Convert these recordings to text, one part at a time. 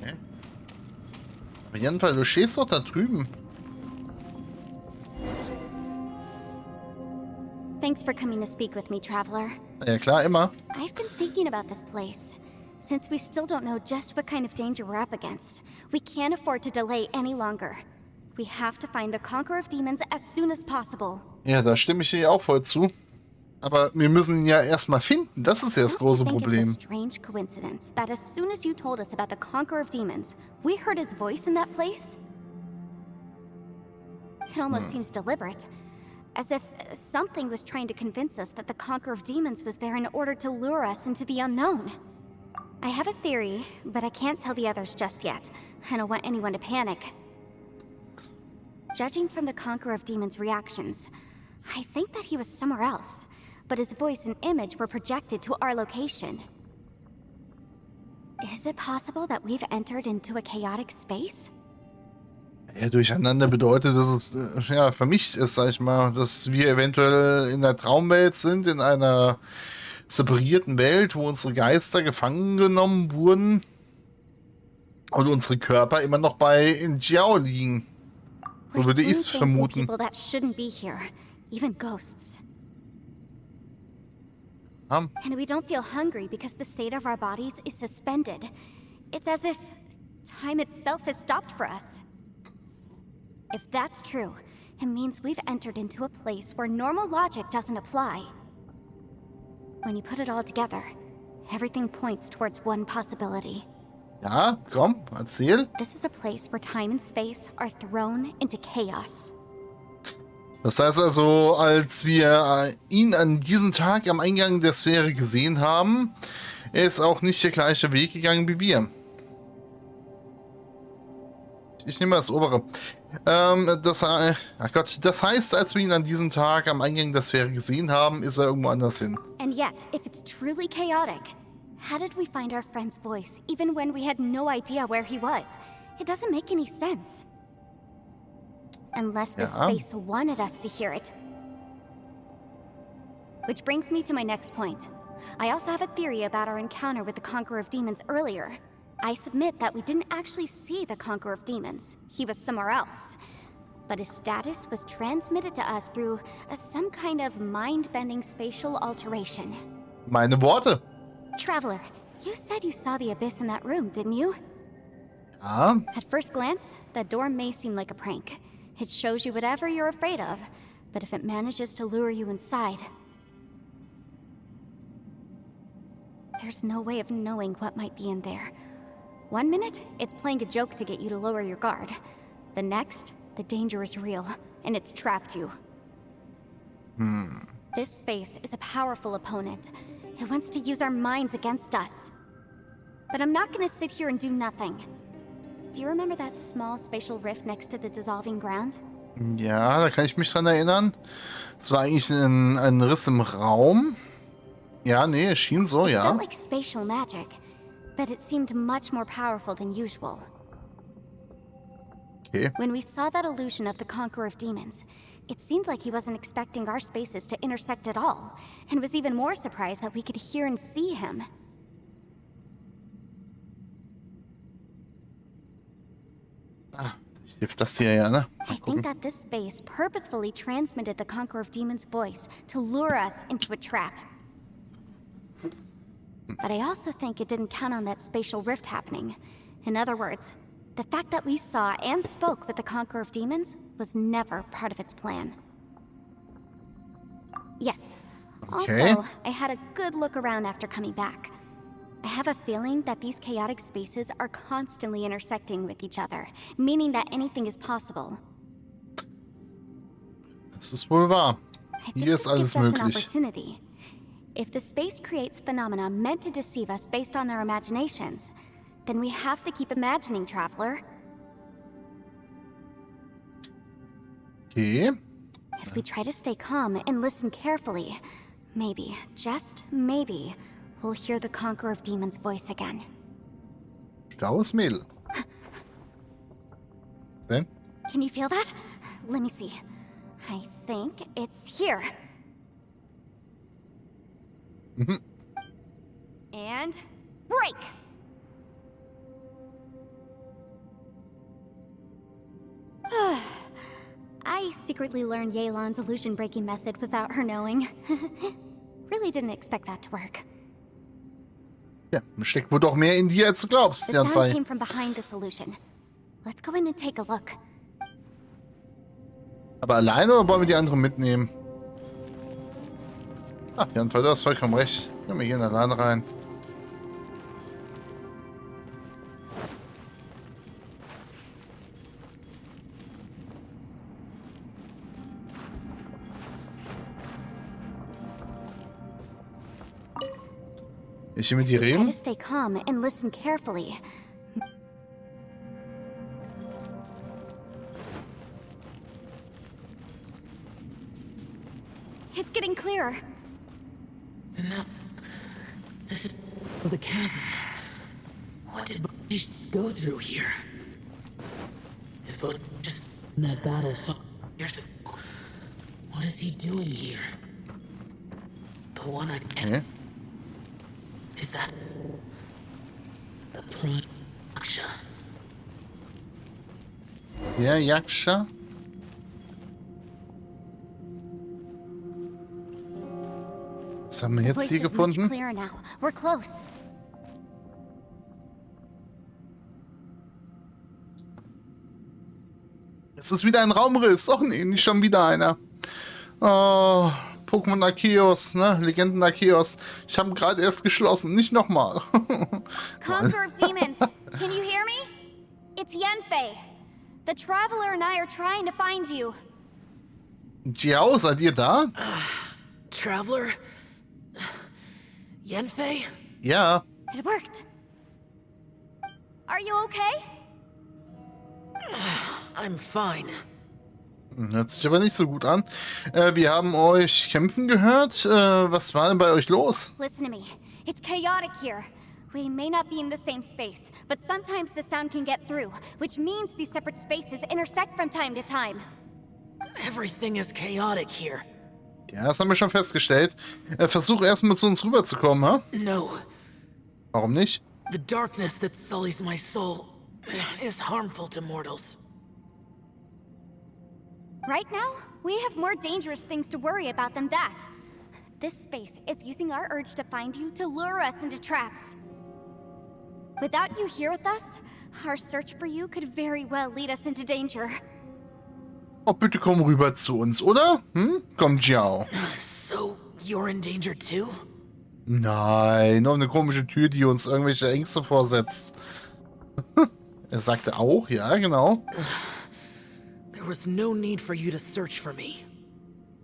Okay. Auf jeden Fall, du stehst doch da drüben. Thanks for coming to speak with me, traveler. Ja klar, immer. I've been thinking about this place. Since we still don't know just what kind of danger we're up against, we can't afford to delay any longer. We have to find the Conqueror of Demons as soon as possible. Ja, da stimme ich dir auch voll zu. Aber wir müssen ihn ja erstmal finden. Das ist ja das große Don't you think it's a Problem. strange coincidence that as soon as you told us about the Conqueror of Demons, we heard his voice in that place? It almost seems deliberate. As if something was trying to convince us that the Conqueror of Demons was there in order to lure us into the unknown. I have a theory, but I can't tell the others just yet. I don't want anyone to panic. Judging from the Conqueror of Demons' reactions, I think that he was somewhere else, but his voice and image were projected to our location. Is it possible that we've entered into a chaotic space? Ja, durcheinander bedeutet, dass es ja vermischt ist, sag ich mal, dass wir eventuell in der Traumwelt sind, in einer separierten Welt, wo unsere Geister gefangen genommen wurden und unsere Körper immer noch bei Jiao liegen. So würde ich es vermuten. People that shouldn't be here, even ghosts. And we don't feel hungry because the state of our bodies is suspended. It's as if time itself has stopped for us. If that's true, it means we've entered into a place where normal logic doesn't apply. When you put it all together, everything points towards one possibility. Ja, komm, erzähl. This is a place where time and space are thrown into chaos. Das heißt also, als wir ihn an diesem Tag am Eingang der Sphäre gesehen haben, er ist auch nicht der gleiche Weg gegangen wie wir. Ich nehme mal das obere. Ach Gott, das heißt, als wir ihn an diesem Tag am Eingang der Sphäre gesehen haben, ist er irgendwo anders hin. And yet, if it's truly chaotic, how did we find our friend's voice even when we had no idea where he was? It doesn't make any sense. Unless this space wanted us to hear it. Which brings me to my next point. I also have a theory about our encounter with the Conqueror of Demons earlier. I submit that we didn't actually see the Conqueror of Demons. He was somewhere else. But his status was transmitted to us through some kind of mind-bending spatial alteration. Meine Worte. Traveler, you said you saw the abyss in that room, didn't you? Ja. At first glance, that door may seem like a prank. It shows you whatever you're afraid of, but if it manages to lure you inside, there's no way of knowing what might be in there. One minute, it's playing a joke to get you to lower your guard. The next, the danger is real, and it's trapped you. This space is a powerful opponent. It wants to use our minds against us. But I'm not gonna sit here and do nothing. Do you remember that small spatial rift next to the dissolving ground? Ja, da kann ich mich dran erinnern. Es war eigentlich ein Riss im Raum. Ja, nee, es schien so, It ja. felt like spatial magic, but it seemed much more powerful than usual. Okay. When we saw that illusion of the Conqueror of Demons, it seemed like he wasn't expecting our spaces to intersect at all, and was even more surprised that we could hear and see him. Hilft das hier ja, ne? I think that this space purposefully transmitted the Conqueror of Demons' voice to lure us into a trap. But I also think it didn't count on that spatial rift happening. In other words, the fact that we saw and spoke with the Conqueror of Demons was never part of its plan. Yes. Okay. Also, I had a good look around after coming back. I have a feeling that these chaotic spaces are constantly intersecting with each other, meaning that anything is possible. Das ist wohl wahr. I think Hier ist this alles gives us an möglich. opportunity. If the space creates phenomena meant to deceive us based on our imaginations, then we have to keep imagining, Traveler. Okay. If we try to stay calm and listen carefully, maybe, just maybe, we'll hear the Conqueror of Demons' voice again. Schlaues Mädel. Sehen? Can you feel that? Let me see. I think it's here. And break! I secretly learned Yelan's illusion-breaking method without her knowing. Really didn't expect that to work. Ja, steckt wohl doch mehr in dir, als du glaubst, The sound Janfei. came from behind this illusion. Let's go in and take a look. Aber alleine oder wollen wir die anderen mitnehmen? Ach, Janfei, du hast vollkommen recht. Gehen wir hier in den Laden rein. Ich hier mit dir Try reden? to stay calm and listen carefully. It's getting clearer. No. This is the chasm. What did Bajis go through here? If Bajis just in that battle 5 years ago, what is he doing here? The one I Okay. is that the prime Yaksha? Der Yaksha? Was haben wir The jetzt voice hier is much gefunden? clearer now. We're close. Es ist wieder ein Raumriss. Och nee, nicht schon wieder einer. Oh, Pokémon Arceus, ne? Legenden Arceus. Ich habe gerade erst geschlossen. Nicht nochmal. Conqueror of demons, can you hear me? It's Yenfei. The Traveler and I are trying to find you. Jiao, seid ihr da? Traveler? Yenfei? Ja. It worked. Are you okay? I'm fine. Hört sich aber nicht so gut an. Wir haben euch kämpfen gehört. Was war denn bei euch los? Listen to me. It's chaotic here. We may not be in the same space, but sometimes the sound can get through, which means these separate spaces intersect from time to time. Everything is chaotic here. Ja, das haben wir schon festgestellt. Versuch erstmal zu uns rüberzukommen, ha? No. Warum nicht? The darkness that sullies my soul is harmful to mortals. Right now, we have more dangerous things to worry about than that. This space is using our urge to find you to lure us into traps. Without you here with us, our search for you could very well lead us into danger. Oh, bitte komm rüber zu uns, oder? Hm? Komm, Jiao. So, you're in danger too? Nein, noch eine komische Tür, die uns irgendwelche Ängste vorsetzt. Er sagte auch, ja, genau. There was no need for you to search for me.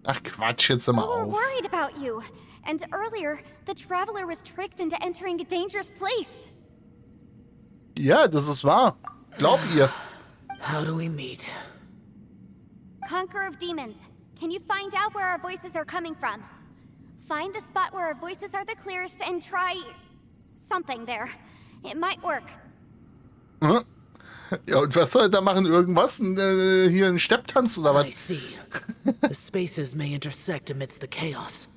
Ach Quatsch, jetzt immer We were auf. worried about you. And earlier, the Traveler was tricked into entering a dangerous place. Ja, das ist wahr. Glaubt ihr? How do we meet? Conqueror of demons, can you find out where our voices are coming from? Find the spot where our voices are the clearest and try something there. It might work. Hm? Ja, und was soll er da machen? Irgendwas? Hier ein Stepptanz oder I was? see. The spaces may intersect amidst the chaos.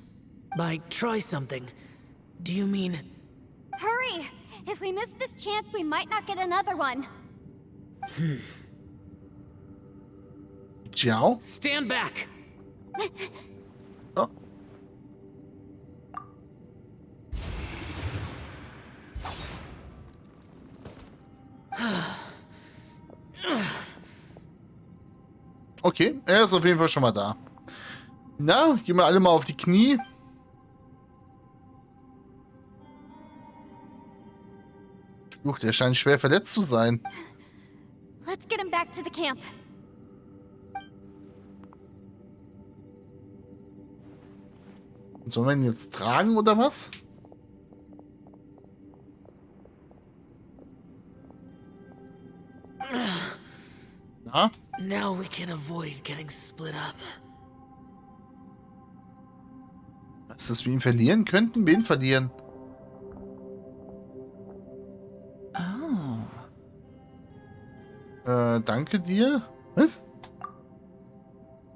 By try something, do you mean... Hurry! If we miss this chance, we might not get another one. Jiao? Stand back! Oh. Okay, er ist auf jeden Fall schon mal da. Na, gehen wir alle mal auf die Knie. Der scheint schwer verletzt zu sein. Let's get him back to the camp. Sollen wir ihn jetzt tragen oder was? Na? Now we can avoid getting split up. Was, dass wir ihn verlieren könnten? Wen verlieren? Danke dir. Was?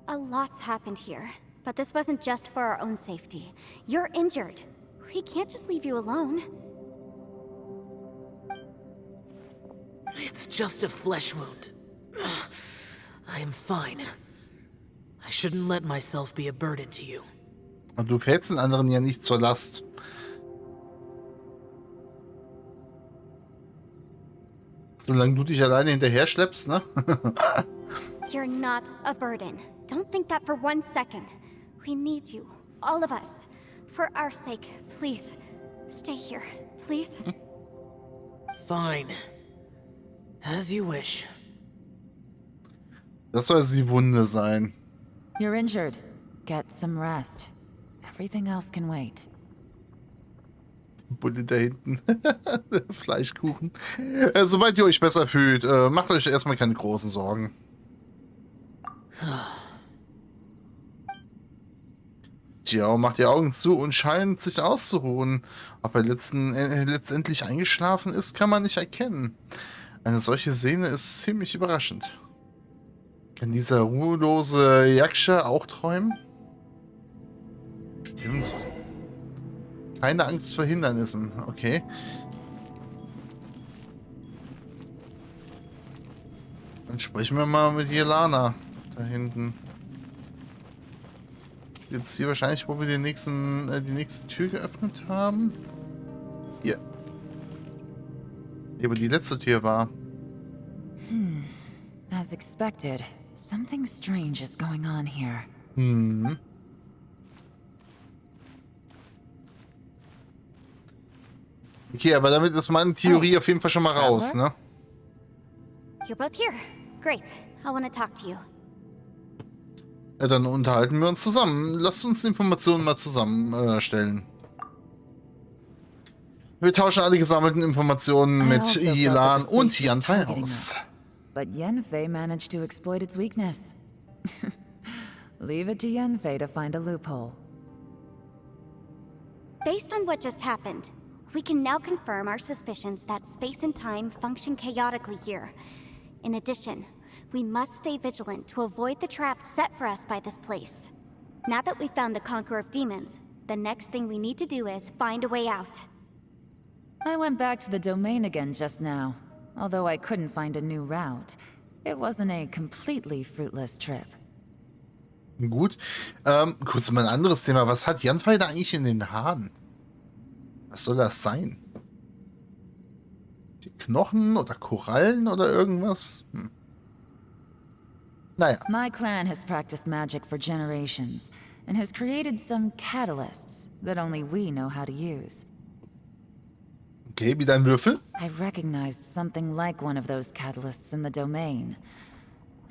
A lot's happened here, but this wasn't just for our own safety. You're injured. We can't just leave you alone. It's just a flesh wound. I am fine. shouldn't let myself be a burden to you. Und du fällst den anderen ja nicht zur Last. Solange du dich alleine hinterher schleppst, ne? You're not a burden. Don't think that for 1 second. We need you, all of us. For our sake, please. Stay here, please. Fine. As you wish. Das soll die Wunde sein. You're injured. Get some rest. Everything else can wait. Bulle da hinten. Fleischkuchen. Sobald ihr euch besser fühlt, macht euch erstmal keine großen Sorgen. Tja, macht die Augen zu und scheint sich auszuruhen. Ob er letztendlich eingeschlafen ist, kann man nicht erkennen. Eine solche Szene ist ziemlich überraschend. Kann dieser ruhelose Yaksha auch träumen? Stimmt. Keine Angst vor Hindernissen, okay. Dann sprechen wir mal mit Jelana da hinten. Jetzt hier wahrscheinlich, wo wir die nächste Tür geöffnet haben. Hier. Hier, wo die letzte Tür war. As expected, something strange is going on here. Hm. Okay, aber damit ist meine Theorie auf jeden Fall schon mal raus, ne? You're both here. Great. I want to talk to you. Ja, dann unterhalten wir uns zusammen. Lasst uns die Informationen mal zusammenstellen. Wir tauschen alle gesammelten Informationen mit Yelan und Yanfei aus. But Yanfei managed to exploit its weakness. Leave it to Yanfei to find a loophole. Based on what just happened, we can now confirm our suspicions that space and time function chaotically here. In addition, we must stay vigilant to avoid the traps set for us by this place. Now that we've found the Conqueror of Demons, the next thing we need to do is find a way out. I went back to the domain again just now. Although I couldn't find a new route, it wasn't a completely fruitless trip. Gut. Kurz mal ein anderes Thema. Was hat Yanfei da eigentlich in den Haaren? Was soll das sein? Die Knochen oder Korallen oder irgendwas? Naja. My clan has practiced magic for generations and has created some catalysts that only we know how to use. Okay, wieder ein Würfel. I recognized something like one of those catalysts in the domain.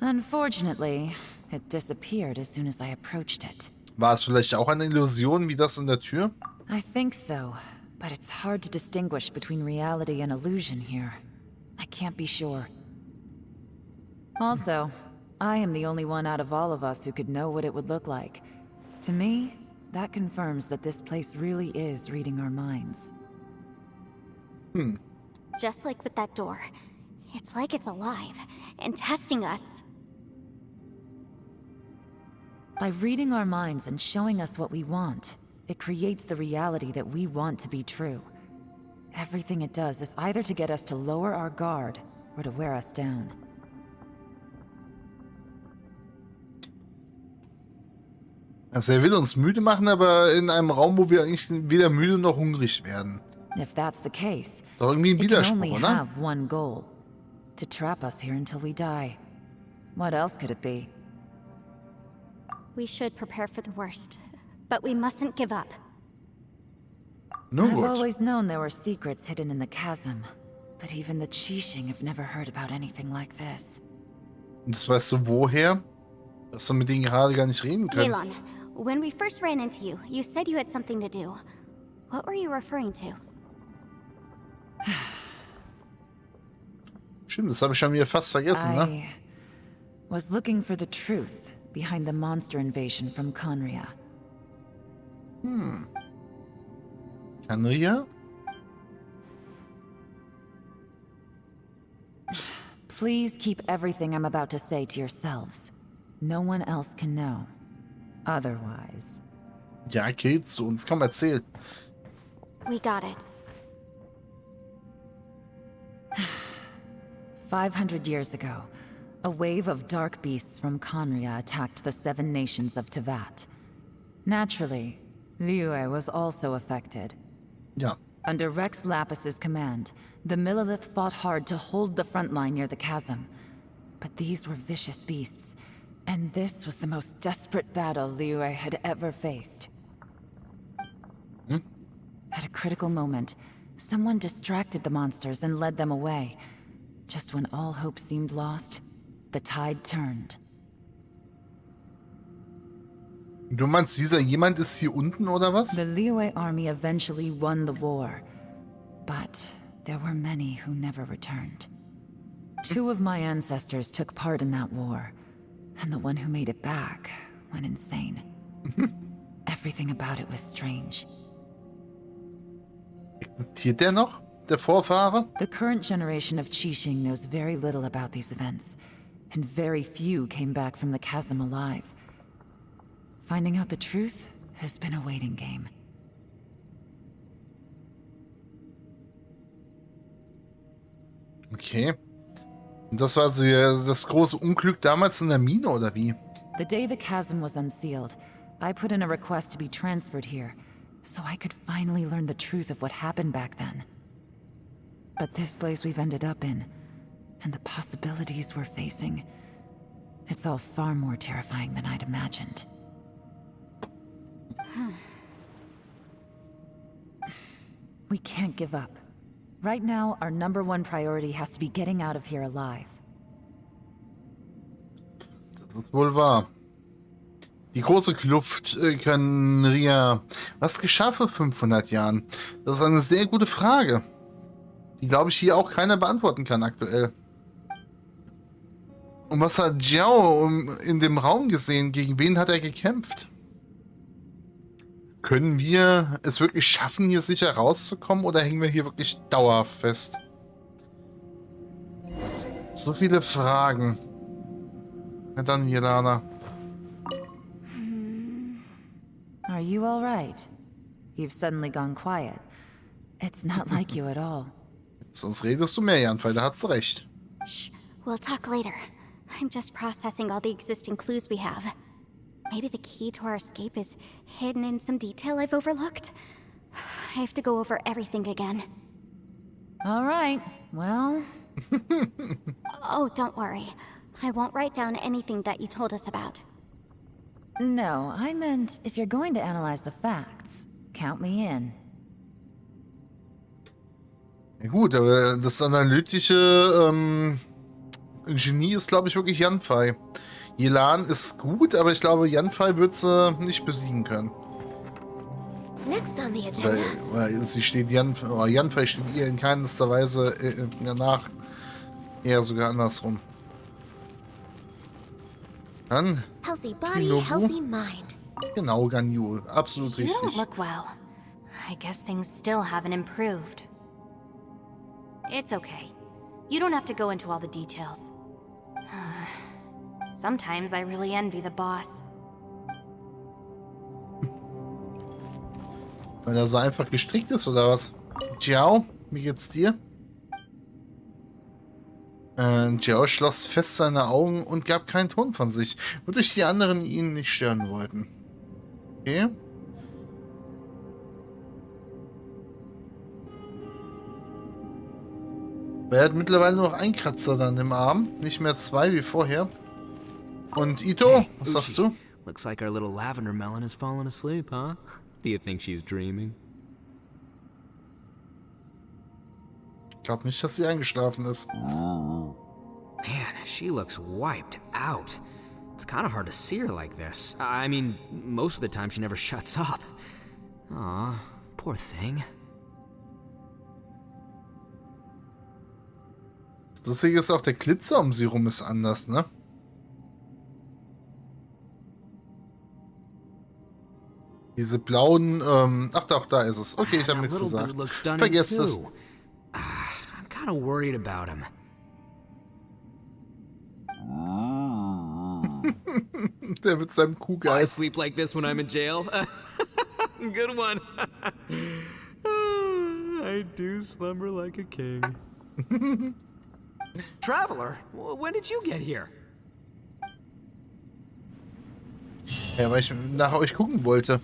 Unfortunately, it disappeared as soon as I approached it. War es vielleicht auch eine Illusion wie das in der Tür? I think so, but it's hard to distinguish between reality and illusion here. I can't be sure. Also, I am the only one out of all of us who could know what it would look like. To me, that confirms that this place really is reading our minds. Just like with that door. It's like it's alive and testing us. By reading our minds and showing us what we want, it creates the reality that we want to be true. Everything it does is either to get us to lower our guard or to wear us down. Also er will uns müde machen, aber in einem Raum, wo wir eigentlich weder müde noch hungrig werden. If that's the case, Ist doch irgendwie ein it can Widerspruch, only oder? have one goal. To trap us here until we die. What else could it be? We should prepare for the worst, but we mustn't give up. Nur I've gut. always known there were secrets hidden in the chasm, but even the Qixing have never heard about anything like this. Und das weißt du woher? Dass du mit denen gerade gar nicht reden können. Yelan, when we first ran into you, you said you had something to do. What were you referring to? Stimmt, das habe ich schon wieder fast vergessen, ne? I was looking for the truth behind the monster invasion from Conria. Kanria? Please keep everything I'm about to say to yourselves. No one else can know. Otherwise. Ja, geht zu uns. Komm, erzähl. We got it. 500 years ago, A wave of dark beasts from Conria attacked the 7 nations of Teyvat. Naturally, Liyue was also affected. Ja. Under Rex Lapis's command, the Millelith fought hard to hold the front line near the chasm. But these were vicious beasts, and this was the most desperate battle Liyue had ever faced. At a critical moment, someone distracted the monsters and led them away. Just when all hope seemed lost, the tide turned. Du meinst, dieser jemand ist hier unten, oder was? The Liyue army eventually won the war, but there were many who never returned. 2 of my ancestors took part in that war, and the one who made it back went insane. Everything about it was strange. Existiert der noch, der Vorfahre? The current generation of Qixing knows very little about these events, and very few came back from the chasm alive. Finding out the truth has been a waiting game. Okay. Und das war das große Unglück damals in der Mine, oder wie? The day the chasm was unsealed, I put in a request to be transferred here, so I could finally learn the truth of what happened back then. But this place we've ended up in, and the possibilities we're facing, it's all far more terrifying than I'd imagined. We can't give up. Right now, our #1 priority has to be getting out of here alive. Das ist wohl wahr. Die große Kluft können Ria. Was geschah vor 500 Jahren? Das ist eine sehr gute Frage, die, glaube ich, hier auch keiner beantworten kann aktuell. Und was hat Jiao in dem Raum gesehen? Gegen wen hat er gekämpft? Können wir es wirklich schaffen, hier sicher rauszukommen, oder hängen wir hier wirklich dauerhaft fest? So viele Fragen. Na dann, Jelana. Are you all right? You've suddenly gone quiet. It's not like you at all. Sonst redest du mehr, Janfei, da hat sie recht. Shh, we'll talk later. I'm just processing all the existing clues we have. Maybe the key to our escape is hidden in some detail I've overlooked. I have to go over everything again. All right, well... Oh, don't worry. I won't write down anything that you told us about. No, I meant if you're going to analyze the facts, count me in. Ja gut, aber das analytische Genie ist, glaube ich, wirklich Janfei. Yelan ist gut, aber ich glaube, Janfei wird sie nicht besiegen können. Next on the agenda. Weil sie steht Janfei steht ihr in keinster Weise nach. Eher sogar andersrum. Dann Healthy body, Shinobu. healthy mind. Genau, Ganyu. Absolut You don't richtig. look well. I guess things still haven't improved. It's okay. You don't have to go into all the details. Sometimes I really envy the boss. Weil er so einfach gestrickt ist, oder was? Jiao, wie geht's dir? Jiao schloss fest seine Augen und gab keinen Ton von sich, wodurch die anderen ihn nicht stören wollten. Okay. Er hat mittlerweile nur noch einen Kratzer dann im Arm, nicht mehr 2 wie vorher. Und Ito, Hey, was sagst du? Looks like our little lavender melon has fallen asleep, huh? Do you think she's dreaming? Ich glaube nicht, dass sie eingeschlafen ist. Man, she looks wiped out. It's kind of hard to see her like this. I mean, most of the time she never shuts up. Aw, poor thing. Das Lustige ist auch, der Glitzer um sie rum ist anders, ne? Diese blauen, ach doch, da ist es. Okay, ich habe That nichts little gesagt. dude looks stunning Vergesst es. too. I'm kind of worried about him. Der mit seinem I Kuhgeist. sleep like this when I'm in jail. Good one. I do slumber like a king. Traveler, when did you get here? Ja, weil ich nach euch gucken wollte.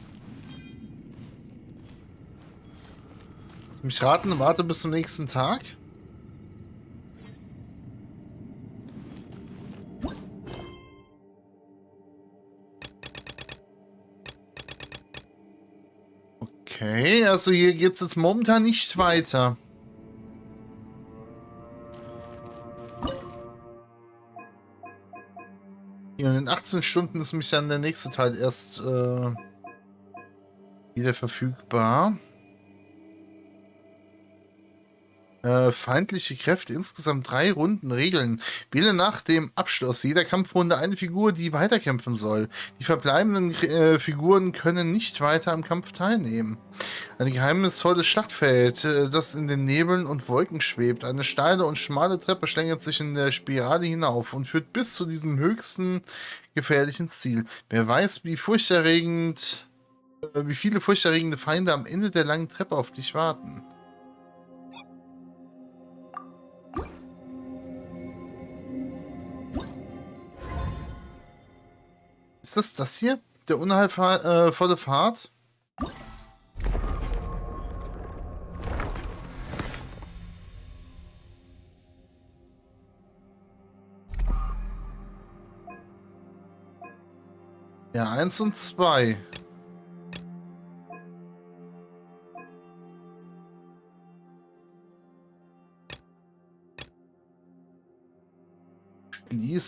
Mich raten, warte bis zum nächsten Tag. Okay, also hier geht es jetzt momentan nicht weiter. Hier in 18 Stunden ist mich dann der nächste Teil erst wieder verfügbar. Feindliche Kräfte, insgesamt 3 Runden Regeln. Wähle nach dem Abschluss jeder Kampfrunde eine Figur, die weiterkämpfen soll. Die verbleibenden Figuren können nicht weiter am Kampf teilnehmen. Ein geheimnisvolles Schlachtfeld, das in den Nebeln und Wolken schwebt. Eine steile und schmale Treppe schlängelt sich in der Spirale hinauf und führt bis zu diesem höchsten gefährlichen Ziel. Wer weiß, wie viele furchterregende Feinde am Ende der langen Treppe auf dich warten. Ist das hier? Der unheilvolle Pfad? Ja, 1 und 2.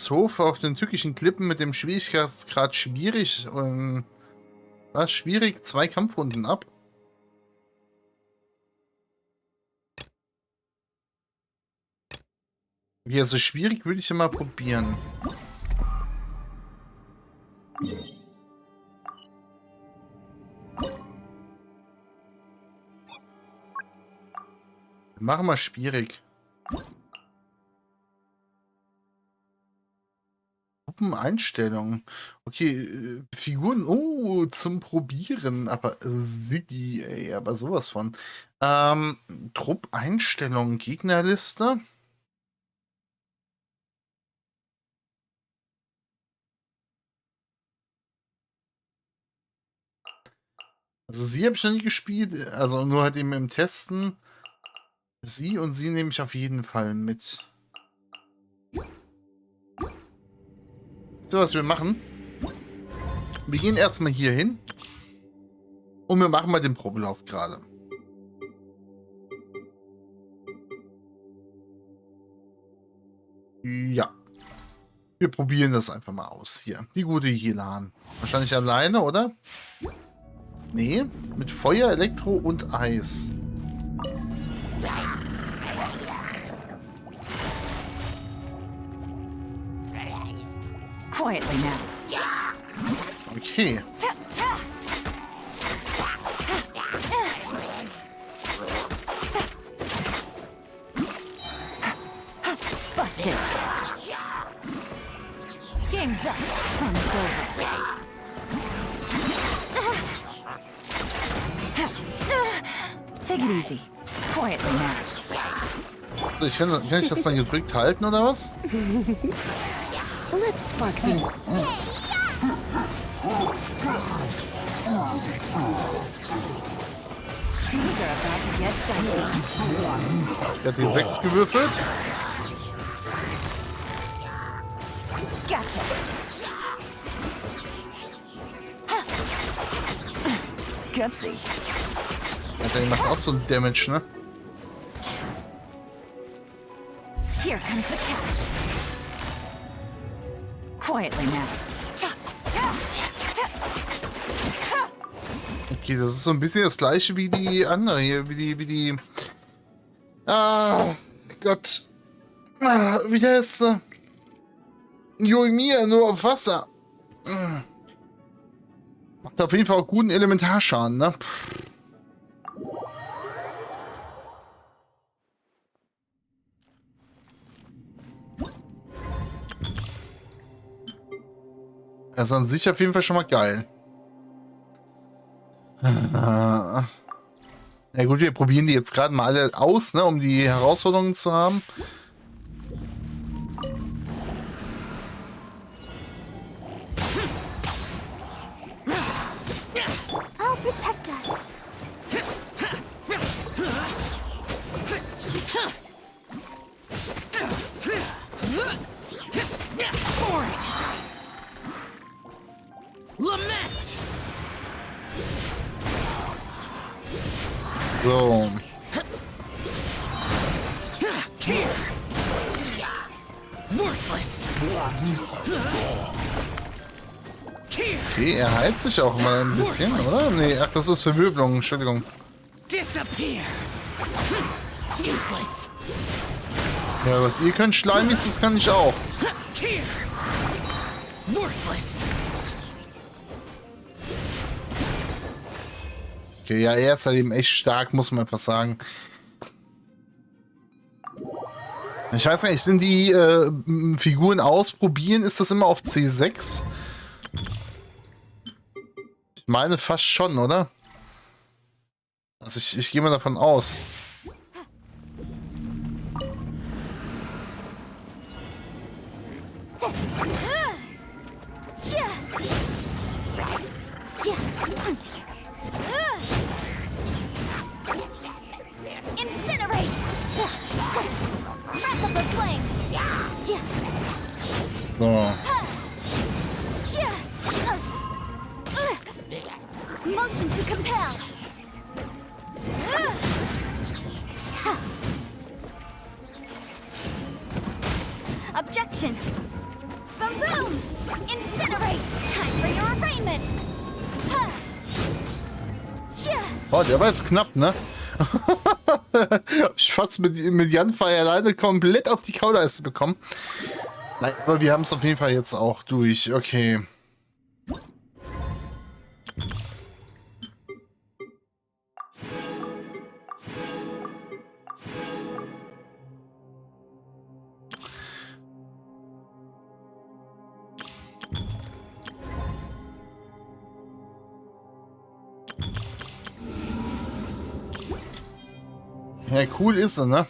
Hof auf den tückischen Klippen mit dem Schwierigkeitsgrad schwierig. Was schwierig? 2 Kampfrunden ab. Okay, also schwierig würde ich ja mal probieren. Machen wir schwierig. Einstellungen. Okay, Figuren, oh, zum Probieren, aber Siggi, ey, aber sowas von. Trupp-Einstellungen, Gegnerliste. Also sie habe ich noch nie gespielt, also nur halt eben im Testen. Sie und sie nehme ich auf jeden Fall mit. So, was wir machen? Wir gehen erstmal hier hin und wir machen mal den Probelauf gerade. Ja. Wir probieren das einfach mal aus hier. Die gute Jelan. Wahrscheinlich alleine, oder? Nee, mit Feuer, Elektro und Eis. Quietly now. Okay. Busted. Game's up. Fun's over. Take it easy. Quietly now. Also kann ich das dann gedrückt halten, oder was? Let's spark the... Things are about to get dicey. Ich hatte die 6 gewürfelt. Gotcha. Gutsy. Alter, die macht auch so ein Damage, ne? Here comes the catch. Quietly now. Okay, das ist so ein bisschen das gleiche wie die andere hier, wie die... Ah, Gott. Ah, wie heißt sie? Yoimiya, nur auf Wasser. Macht auf jeden Fall auch guten Elementarschaden, ne? Das ist an sich auf jeden Fall schon mal geil. Na gut, wir probieren die jetzt gerade mal alle aus, ne, um die Herausforderungen zu haben. So. Okay, er heilt sich auch mal ein bisschen, oder? Nee, ach, das ist Verwirbelung, Entschuldigung. Ja, was ihr könnt, Schleimis, das kann ich auch. Okay, ja, er ist halt eben echt stark, muss man einfach sagen. Ich weiß gar nicht, sind die Figuren ausprobieren? Ist das immer auf C6? Ich meine fast schon, oder? Also ich gehe mal davon aus. So. Motion to compel. Objection. Boom boom. Incinerate. Time for your arraignment. Oh, der war jetzt knapp, ne? Ich fast mit Janfei alleine komplett auf die Kauleiste bekommen. Nein, aber wir haben es auf jeden Fall jetzt auch durch. Okay. Ja, cool ist er, ne?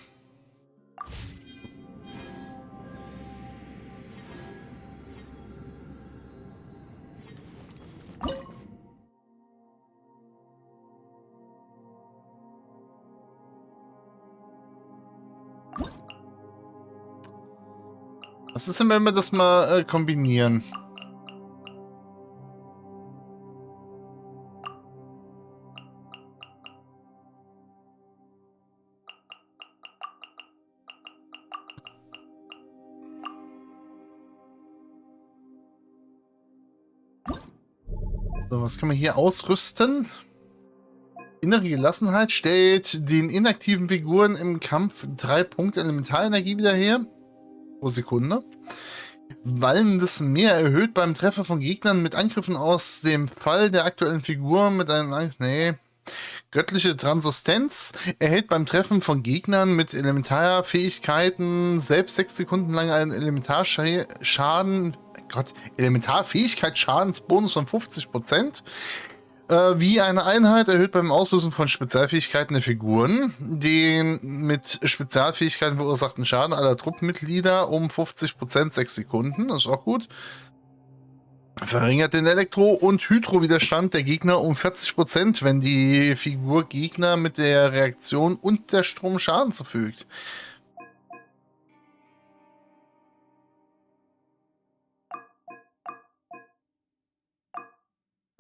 Was ist denn, wenn wir das mal kombinieren? So, was können wir hier ausrüsten? Innere Gelassenheit stellt den inaktiven Figuren im Kampf 3 Punkte Elementarenergie wieder her. Pro Sekunde. Wallendes Meer erhöht beim Treffer von Gegnern mit Angriffen aus dem Fall der aktuellen Figur mit einem... Nee. Göttliche Transistenz erhält beim Treffen von Gegnern mit Elementarfähigkeiten selbst 6 Sekunden lang einen Elementarschaden... Gott, Elementarfähigkeitsschadensbonus von 50%. Wie eine Einheit erhöht beim Auslösen von Spezialfähigkeiten der Figuren den mit Spezialfähigkeiten verursachten Schaden aller Truppenmitglieder um 50% 6 Sekunden. Das ist auch gut. Verringert den Elektro- und Hydro-Widerstand der Gegner um 40%, wenn die Figur Gegner mit der Reaktion und der Strom Schaden zufügt.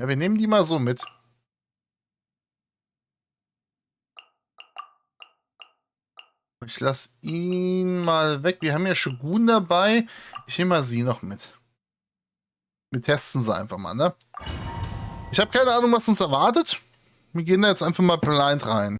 Ja, wir nehmen die mal so mit. Ich lasse ihn mal weg. Wir haben ja Shogun dabei. Ich nehme mal sie noch mit. Wir testen sie einfach mal, ne? Ich habe keine Ahnung, was uns erwartet. Wir gehen da jetzt einfach mal blind rein.